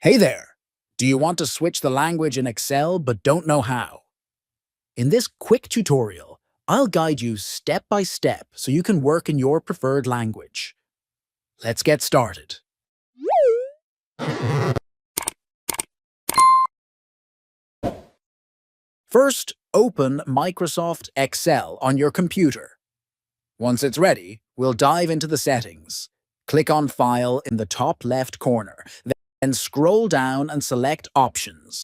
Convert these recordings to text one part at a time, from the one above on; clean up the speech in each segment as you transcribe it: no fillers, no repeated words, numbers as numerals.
Hey there! Do you want to switch the language in Excel but don't know how? In this quick tutorial, I'll guide you step by step so you can work in your preferred language. Let's get started. First, open Microsoft Excel on your computer. Once it's ready, we'll dive into the settings. Click on File in the top left corner, then scroll down and select Options.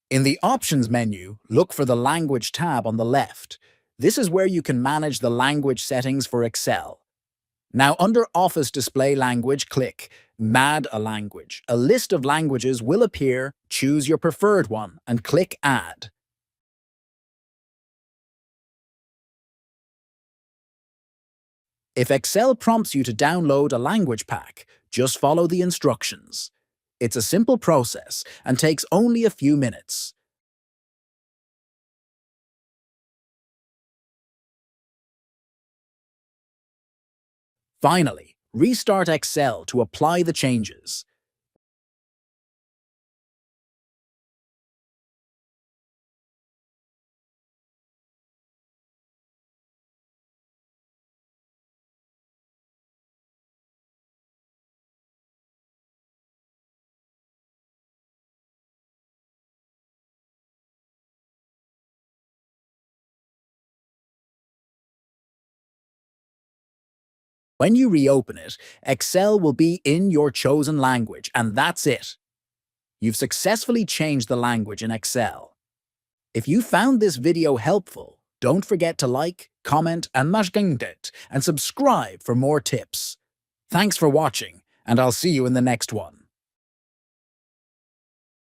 In the Options menu, look for the Language tab on the left. This is where you can manage the language settings for Excel. Now, under Office Display Language, click Add a Language. A list of languages will appear. Choose your preferred one and click Add. If Excel prompts you to download a language pack, just follow the instructions. It's a simple process and takes only a few minutes. Finally, restart Excel to apply the changes. When you reopen it, Excel will be in your chosen language, and that's it. You've successfully changed the language in Excel. If you found this video helpful, don't forget to like, comment, and subscribe for more tips. Thanks for watching, and I'll see you in the next one.